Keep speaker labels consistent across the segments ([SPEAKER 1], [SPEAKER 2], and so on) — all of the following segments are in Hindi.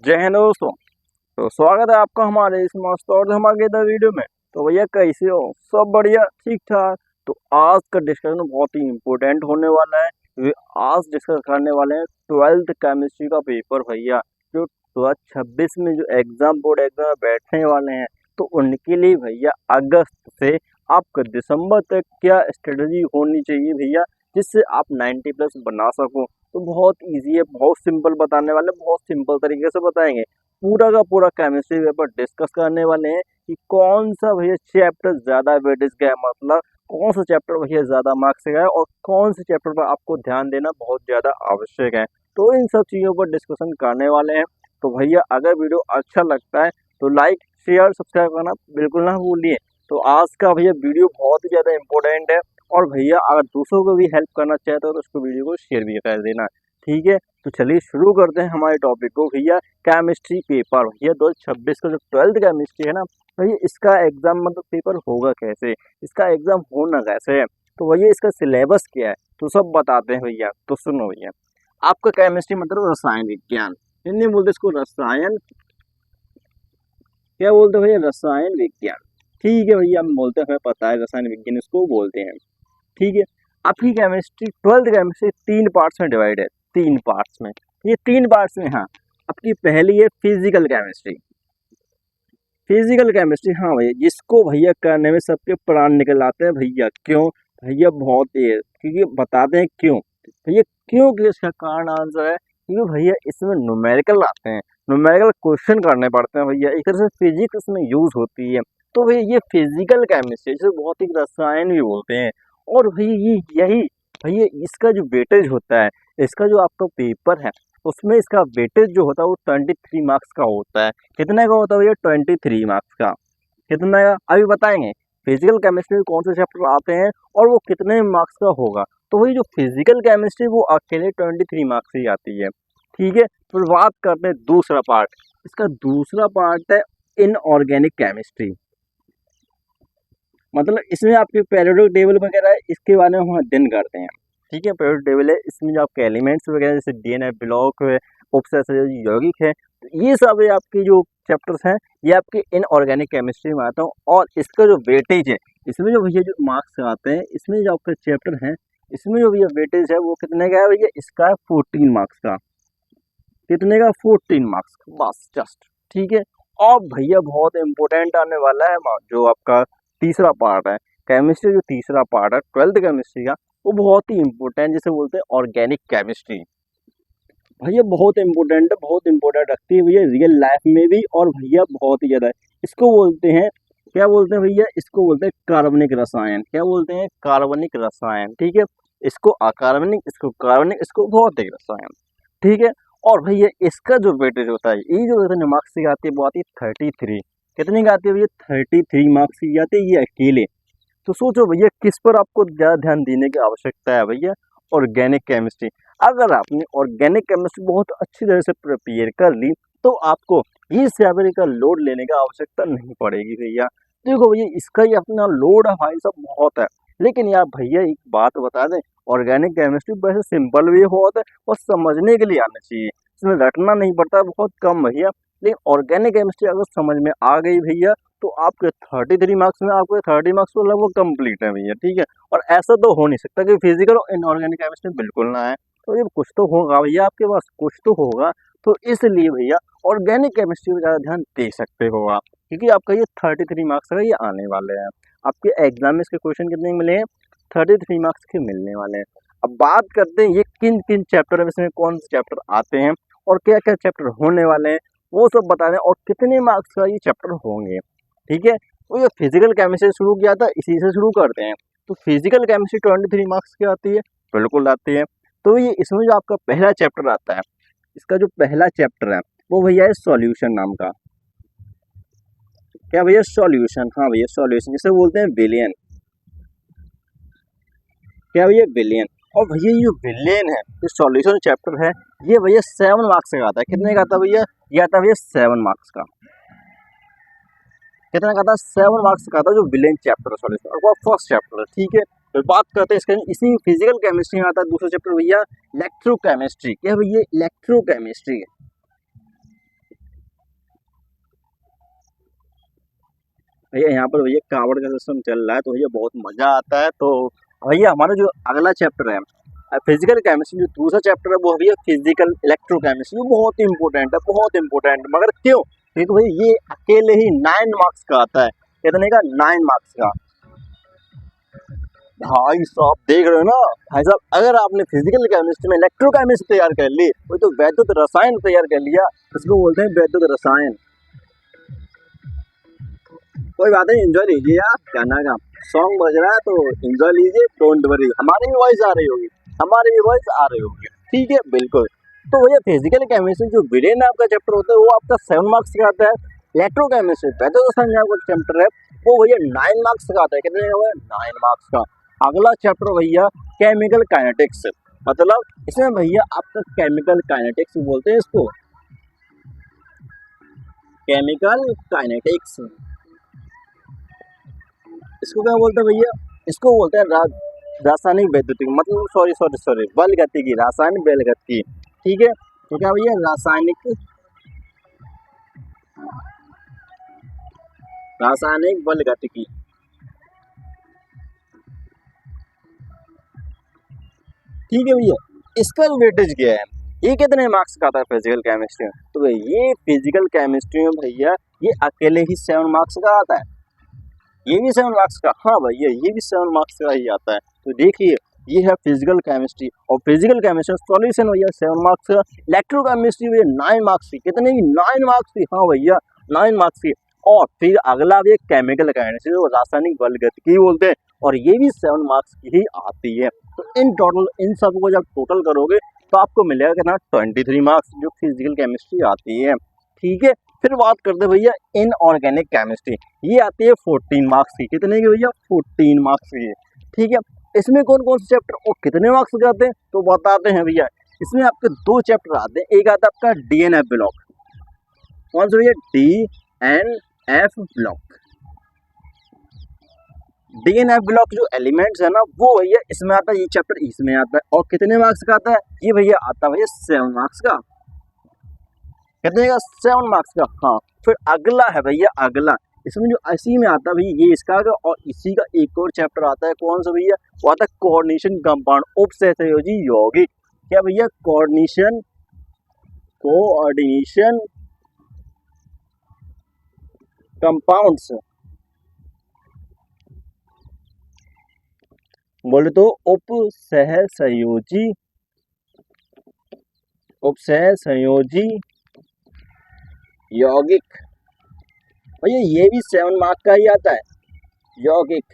[SPEAKER 1] जय हिंद दोस्तों। तो स्वागत है आपका हमारे इस मस्त और धमाकेदार वीडियो में। तो भैया कैसे हो? सब बढ़िया, ठीक ठाक। तो आज का डिस्कशन बहुत ही इम्पोर्टेंट होने वाला है। आज डिस्कस करने वाले हैं 12th केमिस्ट्री का पेपर भैया, जो 2026 में जो एग्जाम बोर्ड एग्जाम में बैठने वाले हैं। तो उनके लिए भैया अगस्त से आपका दिसंबर तक क्या स्ट्रेटजी होनी चाहिए भैया, जिससे आप 90+ बना सको। तो बहुत इजी है, बहुत सिंपल बताने वाले, बहुत सिंपल तरीके से बताएंगे। पूरा का पूरा केमिस्ट्री पेपर डिस्कस करने वाले हैं कि कौन सा भैया चैप्टर ज्यादा वेटेज का है, मतलब कौन सा चैप्टर भैया ज्यादा मार्क्स का है और कौन से चैप्टर पर आपको ध्यान देना बहुत ज्यादा आवश्यक है। तो इन सब चीजों पर डिस्कशन करने वाले हैं। तो भैया अगर वीडियो अच्छा लगता है तो लाइक शेयर सब्सक्राइब करना बिल्कुल ना भूलिए। तो आज का भैया वीडियो बहुत ही ज्यादा इंपॉर्टेंट है। और भैया अगर दूसरों को भी हेल्प करना चाहते हो तो उसको वीडियो को शेयर भी कर देना, ठीक है। तो चलिए शुरू करते हैं हमारे टॉपिक को भैया। केमिस्ट्री पेपर भैया 2026 का जो 12th केमिस्ट्री है ना भैया, इसका एग्जाम मतलब पेपर होगा कैसे, इसका एग्जाम होना कैसे है, तो भैया इसका सिलेबस क्या है, तो सब बताते हैं भैया। तो सुनो भैया, आपका केमिस्ट्री मतलब रसायन विज्ञान, हिंदी में बोलते इसको रसायन, क्या बोलते हैं भैया, रसायन विज्ञान। ठीक है भैया, हम बोलते हैं, हमें पता है रसायन विज्ञान इसको बोलते हैं, ठीक है। आपकी केमिस्ट्री 12th केमिस्ट्री 3 पार्ट्स में डिवाइड है, 3 पार्ट्स में। ये 3 पार्ट्स में, हाँ। आपकी पहली है फिजिकल केमिस्ट्री। फिजिकल केमिस्ट्री, हाँ भैया, जिसको भैया करने में सबके प्राण निकल आते हैं भैया। क्यों भैया? बहुत तेज, क्योंकि बताते हैं क्यों भैया। क्यों कि इसका कारण आंसर है क्योंकि भैया इसमें न्यूमेरिकल आते हैं, न्यूमेरिकल क्वेश्चन करने पड़ते हैं भैया। एक तरह से फिजिक्स इसमें यूज होती है। तो भैया ये फिजिकल केमिस्ट्री, जिसे भौतिक रसायन भी बोलते हैं। और भैया ये यही भैया इसका जो वेटेज होता है, इसका जो आपका पेपर है, उसमें इसका वेटेज जो होता है वो 23 मार्क्स का होता है। कितने का होता है भैया? 23 मार्क्स का। कितना का अभी बताएंगे। फिजिकल केमिस्ट्री में कौन से चैप्टर आते हैं और वो कितने मार्क्स का होगा। तो वही जो फिजिकल केमिस्ट्री वो अकेले 23 मार्क्स ही आती है, ठीक है। फिर बात करते हैं दूसरा पार्ट। इसका दूसरा पार्ट है इनऑर्गेनिक केमिस्ट्री। मतलब इसमें आपके पेरियोडिक टेबल वगैरह है, इसके बारे में हम अध्ययन करते हैं, ठीक है। पेरियोडिक टेबल है, इसमें जो आपके एलिमेंट्स वगैरह जैसे डीएनए ब्लॉक है, उपसर्जक यौगिक है, तो ये सब है आपके जो चैप्टर्स हैं, ये आपके इनऑर्गेनिक केमिस्ट्री में आता हूँ। और इसका जो वेटेज है, इसमें जो भैया जो मार्क्स आते हैं, इसमें जो आपके चैप्टर हैं, इसमें जो भैया वेटेज है वो कितने का है भैया? इसका है 14 मार्क्स का। कितने का? 14 मार्क्स का, बस जस्ट, ठीक है। और भैया बहुत इंपॉर्टेंट आने वाला है जो आपका तीसरा पार्ट है केमिस्ट्री, जो तीसरा पार्ट है 12th केमिस्ट्री का, वो बहुत ही इंपॉर्टेंट, जिसे बोलते हैं ऑर्गेनिक केमिस्ट्री। भैया बहुत इंपॉर्टेंट है, बहुत इंपॉर्टेंट रखती है भैया रियल लाइफ में भी, और भैया बहुत ही ज्यादा है। इसको बोलते हैं, क्या बोलते हैं भैया? इसको बोलते हैं कार्बनिक रसायन। क्या बोलते हैं? कार्बनिक रसायन, ठीक है। इसको अकार्बनिक, इसको कार्बनिक, इसको भौतिक रसायन, ठीक है। और भैया इसका जो वेटेज होता है, ये जो इतने मार्क्स की आती है वो आती है 33। कितनी की आती है भैया? 33 मार्क्स की आती है, ये अकेले। तो सोचो भैया किस पर आपको ज्यादा ध्यान देने की आवश्यकता है भैया? Organic chemistry. अगर आपने ऑर्गेनिक केमिस्ट्री बहुत अच्छी तरह से प्रिपेयर कर ली तो आपको ये सैलरी का लोड लेने की आवश्यकता नहीं पड़ेगी भैया। देखो भैया इसका ही अपना लोड है भाई साहब, बहुत है। लेकिन यार भैया एक बात बता दें, ऑर्गेनिक केमिस्ट्री वैसे सिंपल भी बहुत है और समझने के लिए आना चाहिए, इसमें रटना नहीं पड़ता, बहुत कम भैया। लेकिन ऑर्गेनिक केमिस्ट्री अगर समझ में आ गई भैया तो आपके 33 मार्क्स में आपके 30 मार्क्स तो लगभग कंप्लीट है भैया, ठीक है। और ऐसा तो हो नहीं सकता कि फिजिकल और इनऑर्गेनिक केमिस्ट्री बिल्कुल ना है। तो ये कुछ तो होगा भैया आपके पास, कुछ तो होगा। तो इसलिए भैया ऑर्गेनिक केमिस्ट्री में ज़्यादा ध्यान दे सकते हो आप, क्योंकि आपका ये 33 मार्क्स का ये आने वाले हैं। आपके एग्जाम में इसके क्वेश्चन कितने मिले हैं? 33 मार्क्स के मिलने वाले हैं। अब बात करते हैं ये किन किन चैप्टर में, इसमें कौन से चैप्टर आते हैं और क्या क्या चैप्टर होने वाले हैं, वो सब बता दें, और कितने मार्क्स का ये चैप्टर होंगे, ठीक है। तो ये फिजिकल केमिस्ट्री शुरू किया था, इसी से शुरू करते हैं। तो फिजिकल केमिस्ट्री 23 मार्क्स की आती है, बिल्कुल आती है। तो ये इसमें जो आपका पहला चैप्टर आता है, इसका जो पहला चैप्टर है वो भैया है सॉल्यूशन नाम का। क्या भैया? सॉल्यूशन, हाँ भैया सॉल्यूशन, जिसे बोलते हैं विलियन। क्या भैया? विलियन। और भैया ये जो विलियन है, ये सॉल्यूशन चैप्टर है, ये भैया 7 मार्क्स का आता है। कितने का आता है भैया? ये आता है भैया 7 मार्क्स का। कितना का था? 7 मार्क्स का था जो विलेन चैप्टर सॉल्यूशन, और वो फर्स्ट चैप्टर है, ठीक है। तो बात करते हैं इसके, इसी फिजिकल केमिस्ट्री में आता है दूसरा चैप्टर भैया इलेक्ट्रोकेमिस्ट्री। क्या भैया? इलेक्ट्रोकेमिस्ट्री, भैया यहाँ पर भैया कार्बन का सिस्टम चल रहा है, तो भैया बहुत मजा आता है। तो भैया हमारा जो अगला चैप्टर है फिजिकल केमिस्ट्री, जो दूसरा चैप्टर है वो है भैया फिजिकल इलेक्ट्रोकेमिस्ट्री। बहुत इंपॉर्टेंट है, बहुत इंपॉर्टेंट। मगर क्यों? क्योंकि भाई ये अकेले ही 9 मार्क्स का आता है। कितने का? 9 मार्क्स का। भाई साहब देख रहे हो ना भाई साहब, अगर आपने फिजिकल केमिस्ट्री में इलेक्ट्रोकेमिस्ट्री तैयार कर ली, वो तो वैद्युत रसायन तैयार कर लिया, इसको बोलते हैं वैद्युत रसायन। कोई बात नहीं, एंजॉय लीजिए आप। गाना का सॉन्ग बज रहा है तो एंजॉय लीजिए, डोंट वरी। हमारी भी वॉइस आ रही होगी, हमारी भी वॉइस आ रही होगी, ठीक है, बिल्कुल। तो भैया फिजिकल केमिस्ट्री जो विलेन आपका चैप्टर होता है वो आपका 7 मार्क्स का आता है। इलेक्ट्रोकेमिस्ट्री वैद्युत रसायन आपका चैप्टर है वो भैया 9 मार्क्स का आता है। कितने का? 9 मार्क्स का। अगला चैप्टर भैया केमिकल काइनेटिक्स, मतलब इसमें भैया आपका केमिकल काइनेटिक्स बोलते हैं इसको, केमिकल काइनेटिक्स। इसको क्या बोलते हैं भैया? इसको बोलते हैं रासायनिक वैद्युतिक, मतलब सॉरी बल गति की, रासायनिक बल गति की, ठीक है। तो क्या भैया? रासायनिक बल गति की, ठीक है भैया। इसका वेटेज क्या है? ये कितने मार्क्स का आता है फिजिकल केमिस्ट्री में? तो भैया ये फिजिकल केमिस्ट्री में भैया ये अकेले ही 7 मार्क्स का आता है। ये भी 7 मार्क्स का, हाँ भैया ये भी 7 मार्क्स का ही आता है। तो देखिए ये है फिजिकल केमिस्ट्री, और फिजिकल केमिस्ट्री सॉल्यूशन भैया 7 मार्क्स का। इलेक्ट्रोकेमिस्ट्री भैया 9 मार्क्स की। कितने की? 9 मार्क्स की, हाँ भैया 9 मार्क्स की। और फिर अगला भी केमिकल केमिस्ट्री जो रासायनिक बल गतिकी बोलते हैं, और ये भी 7 मार्क्स की ही आती है। तो इन टोटल इन सबको जब टोटल करोगे तो आपको मिलेगा कितना? 23 मार्क्स जो फिजिकल केमिस्ट्री आती है, ठीक है। फिर बात करते हैं भैया इनऑर्गेनिक केमिस्ट्री, ये आती है 14 मार्क्स की। कितने की भैया? 14 मार्क्स की, ठीक है। इसमें कौन कौन से चैप्टर और कितने मार्क्स के आते हैं तो बताते हैं भैया। इसमें आपके 2 चैप्टर आते हैं, एक आता है आपका डीएनएफ ब्लॉक। कौन सा भैया? DNF block. डीएनएफ ब्लॉक जो एलिमेंट्स है ना वो भैया इसमें आता है, ये चैप्टर इसमें आता है। और कितने मार्क्स का आता है? ये भैया आता है भैया 7 मार्क्स का। कितने का? 7 मार्क्स का, हाँ। फिर अगला है भैया, अगला इसमें जो इसी में आता है भैया ये इसका आगे, और इसी का एक और चैप्टर आता है। कौन सा भैया? वो आता है कोऑर्डिनेशन कंपाउंड उपसहसंयोजी यौगिक। क्या भैया? कोऑर्डिनेशन कंपाउंड्स बोले तो उपसहसंयोजी यौगिक। भैया ये भी 7 मार्क का ही आता है, यौगिक,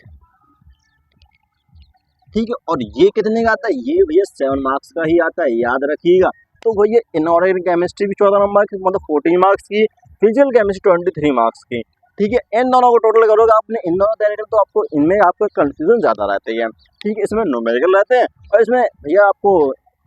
[SPEAKER 1] ठीक है। और ये कितने का आता है? ये भैया 7 मार्क्स का ही आता है, याद रखिएगा। तो भैया इनऑर्गेनिक केमिस्ट्री भी 14 नंबर की, मतलब 14 मार्क्स की। फिजिकल केमिस्ट्री 23 मार्क्स की, ठीक है। इन दोनों को टोटल करोगे आपने, इन दोनों तैयारी तो आपको इनमें आपका कंफ्यूजन ज्यादा रहती है, ठीक है। इसमें न्यूमेरिकल रहते हैं और इसमें भैया आपको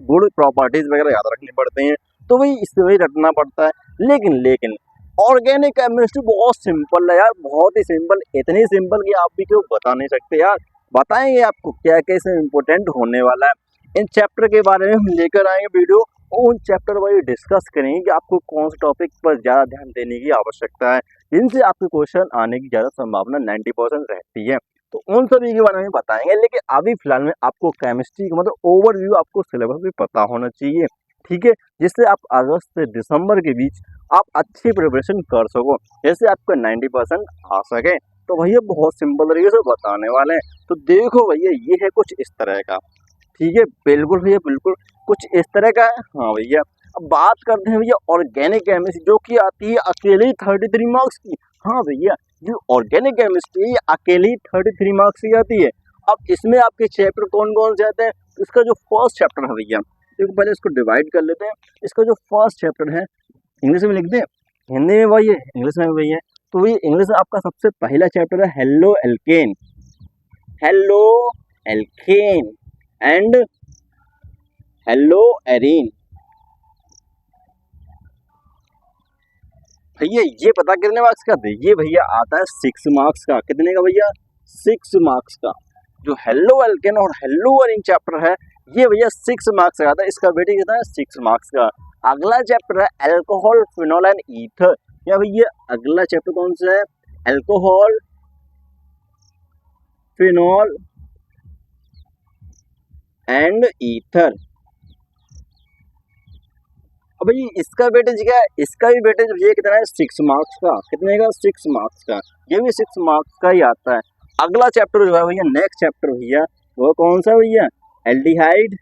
[SPEAKER 1] गुड प्रॉपर्टीज वगैरह याद रखनी पड़ती हैं, तो वही इससे वही रटना पड़ता है। लेकिन ऑर्गेनिक केमिस्ट्री बहुत सिंपल है यार, बहुत ही सिंपल, इतनी सिंपल कि आप भी क्यों बता नहीं सकते यार। बताएंगे आपको क्या क्या इसमें इम्पोर्टेंट होने वाला है। इन चैप्टर के बारे में हम लेकर आएंगे वीडियो, और उन चैप्टर पर डिस्कस करेंगे कि आपको कौन से टॉपिक पर ज़्यादा ध्यान देने की आवश्यकता है, जिनसे आपके क्वेश्चन आने की ज़्यादा संभावना 90% रहती है। तो उन सभी के बारे में बताएंगे। लेकिन अभी फिलहाल में आपको केमिस्ट्री का मतलब ओवरव्यू, आपको सिलेबस भी पता होना चाहिए, ठीक है, जिससे आप अगस्त से दिसंबर के बीच आप अच्छी प्रिपरेशन कर सको, जैसे आपका 90% आ सके। तो भैया बहुत सिंपल तरीके से बताने वाले हैं। तो देखो भैया ये है कुछ इस तरह का, ठीक है, बिल्कुल भैया बिल्कुल कुछ इस तरह का है। हाँ भैया अब बात करते हैं भैया ऑर्गेनिक केमिस्ट्री, जो कि आती है अकेले ही 33 मार्क्स की। हाँ भैया जो ऑर्गेनिक केमिस्ट्री है अकेले ही 33 मार्क्स की आती है। अब इसमें आपके चैप्टर कौन कौन से आते हैं? इसका जो फर्स्ट चैप्टर है भैया, देखो पहले इसको डिवाइड कर लेते हैं। इसका जो फर्स्ट चैप्टर है, इंग्लिश में लिख दे, हिंदी में वही है, इंग्लिश में वही है। तो ये इंग्लिश में आपका सबसे पहला चैप्टर है halo alkane, halo alkane and hello arene. भैया ये पता कितने मार्क्स का? ये भैया आता है 6 मार्क्स का। कितने का भैया? 6 मार्क्स का। जो हेलो एल्केन और हेलो एरीन चैप्टर है ये भैया 6 मार्क्स का आता है। इसका वेटेज कितना है? 6 मार्क्स का। अगला चैप्टर है अल्कोहल, फिनोल एंड ईथर। या भैया अगला चैप्टर कौन सा है? Alcohol, phenol and ether. अब भाई इसका वेटेज क्या है, इसका भी वेटेज भैया कितना है 6 मार्क्स का, कितने का 6 मार्क्स का, ये भी 6 मार्क्स का ही आता है। अगला चैप्टर जो है भैया, नेक्स्ट चैप्टर भैया वो कौन सा भैया, एल्डिहाइड,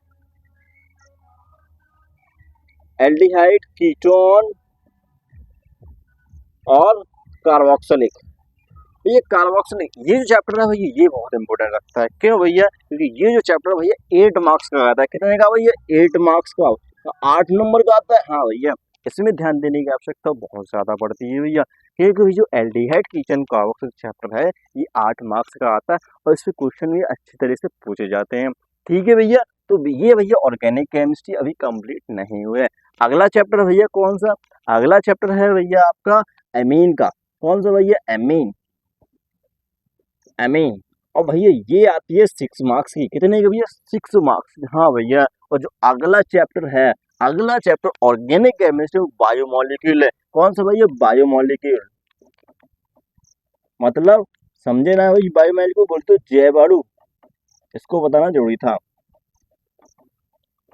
[SPEAKER 1] एल्डिहाइड, कीटोन और कार्बोक्सिलिक। ये कार्बोक्सिलिक, ये जो चैप्टर है भैया ये बहुत इंपॉर्टेंट रखता है। क्यों भैया, क्योंकि ये जो चैप्टर भैया 8 मार्क्स का आता है। कितने का भैया, 8 मार्क्स का, 8 नंबर का आता है। हाँ भैया, इसमें ध्यान देने की आवश्यकता बहुत ज्यादा पड़ती है भैया, क्योंकि जो एल्डिहाइड कीटोन कार्बोक्सिलिक चैप्टर है ये 8 मार्क्स का आता है और इससे क्वेश्चन भी अच्छी तरह से पूछे जाते हैं। ठीक है भैया, तो ये भैया ऑर्गेनिक केमिस्ट्री अभी कंप्लीट नहीं हुआ है। अगला चैप्टर भैया कौन सा, अगला चैप्टर है भैया आपका एमीन का। कौन सा भैया, एमीन, एमीन। और भैया ये आती है 6 मार्क्स की। कितने की भैया, 6 मार्क्स। हाँ भैया, और जो अगला चैप्टर है, अगला चैप्टर ऑर्गेनिक केमिस्ट्री बायोमोलिक्यूल है। कौन सा भैया, बायोमोलिक्यूल। मतलब समझे ना भाई, बायोमोलिक्यूल बोलते जैव अणु, इसको बताना जरूरी था।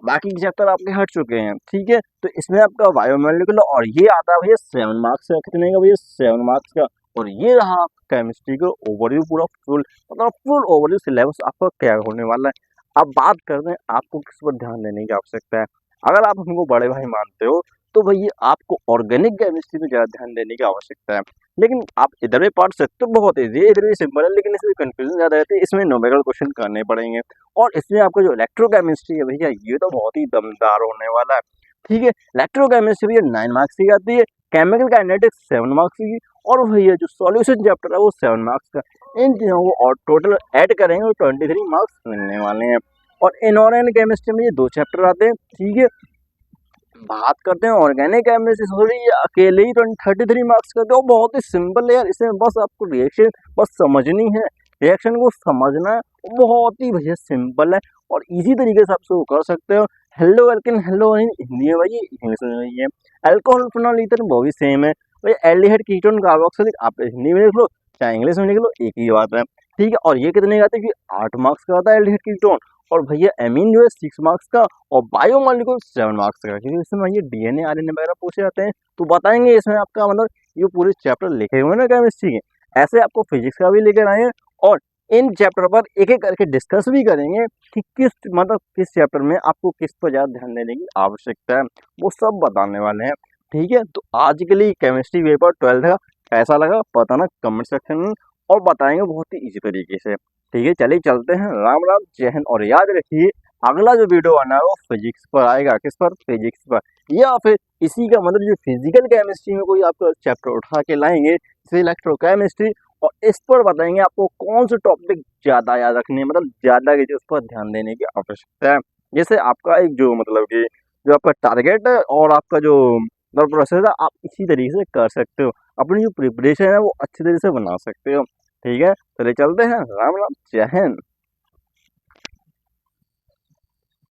[SPEAKER 1] बाकी के चैप्टर आपके हट चुके हैं। ठीक है, तो इसमें आपका बायोमोलिक्यूल और ये आता है भैया 7 मार्क्स का। कितने का भैया, 7 मार्क्स का। और ये रहा केमिस्ट्री का ओवरव्यू, पूरा फुल मतलब फुल ओवरव्यू सिलेबस आपका क्या होने वाला है। अब बात करते हैं आपको किस पर ध्यान देने की आवश्यकता है। अगर आप हमको बड़े भाई मानते हो तो भैया आपको ऑर्गेनिक केमिस्ट्री में ज्यादा ध्यान देने की आवश्यकता है। लेकिन आप इधर भी पढ़ सकते हो, बहुत ईजी है, इधर भी सिंपल है, लेकिन इसमें कंफ्यूजन ज्यादा रहती है, इसमें न्यूमेरिकल क्वेश्चन करने पड़ेंगे। और इसमें आपका जो इलेक्ट्रोकेमिस्ट्री है भैया ये तो बहुत ही दमदार होने वाला है। ठीक है, इलेक्ट्रोकेमिस्ट्री भैया 9 मार्क्स की आती है, केमिकल काइनेटिक्स 7 मार्क्स की, और भैया जो सॉल्यूशन चैप्टर है वो 7 मार्क्स का। इन तीनों को और टोटल ऐड करेंगे तो 23 मार्क्स मिलने वाले हैं। और इनऑर्गेनिक केमिस्ट्री में ये 2 चैप्टर आते हैं। ठीक है, बात करते हैं ऑर्गेनिक केमिस्ट्री, सॉरी ये अकेले ही 33 मार्क्स का, तो बहुत ही सिंपल है यार। इसमें बस आपको रिएक्शन बस समझनी है, रिएक्शन को समझना है, बहुत ही भैया सिंपल है और इजी तरीके से आप उसको कर सकते हो। हेलो एल्किन, हेलो हिंदी में भाई, इंग्लिश में नहीं है। अल्कोहल, फिनॉल, ईथर वो भी सेम है भाई। एल्डिहाइड, कीटोन, कार्बोक्सिलिक आप हिंदी में लिख लो चाहे इंग्लिश में लिख लो, एक ही बात है। ठीक है, और ये कितने का आता है, 8 मार्क्स का आता है एल्डिहाइड कीटोन। और भैया एमीन जो है 6 मार्क्स का, और बायोमोलिक्यूल 7 मार्क्स का, क्योंकि इसमें ये डीएनए आरएनए वगैरह पूछे जाते हैं तो बताएंगे इसमें आपका मतलब ये पूरे चैप्टर लिखे हुए हैं ना केमिस्ट्री के, ऐसे आपको फिजिक्स का भी लेकर आए हैं। और इन चैप्टर पर एक एक करके डिस्कस भी करेंगे कि किस मतलब किस चैप्टर में आपको किस पर ज्यादा ध्यान देने की आवश्यकता है, वो सब बताने वाले हैं। ठीक है, तो आज के लिए केमिस्ट्री पेपर 12th का कैसा लगा बताना कमेंट सेक्शन में, और बताएंगे बहुत ही इजी तरीके से। ठीक है, चलिए चलते हैं, राम राम, जय हिंद। और याद रखिए अगला जो वीडियो आना है वो फिजिक्स पर आएगा। किस पर, फिजिक्स पर, या फिर इसी का मतलब जो फिजिकल केमिस्ट्री में कोई आपका चैप्टर उठा के लाएंगे जैसे इलेक्ट्रोकेमिस्ट्री, और इस पर बताएंगे आपको कौन से टॉपिक ज्यादा याद रखने हैं, मतलब ज्यादा के उस पर ध्यान देने की आवश्यकता है। जैसे आपका एक जो मतलब कि जो आपका टारगेट है और आपका जो मतलब प्रोसेस है, आप इसी तरीके से कर सकते हो, अपनी जो प्रिपरेशन है वो अच्छी तरीके से बना सकते हो। ठीक है, चलिए चलते हैं, राम राम, जय हिंद।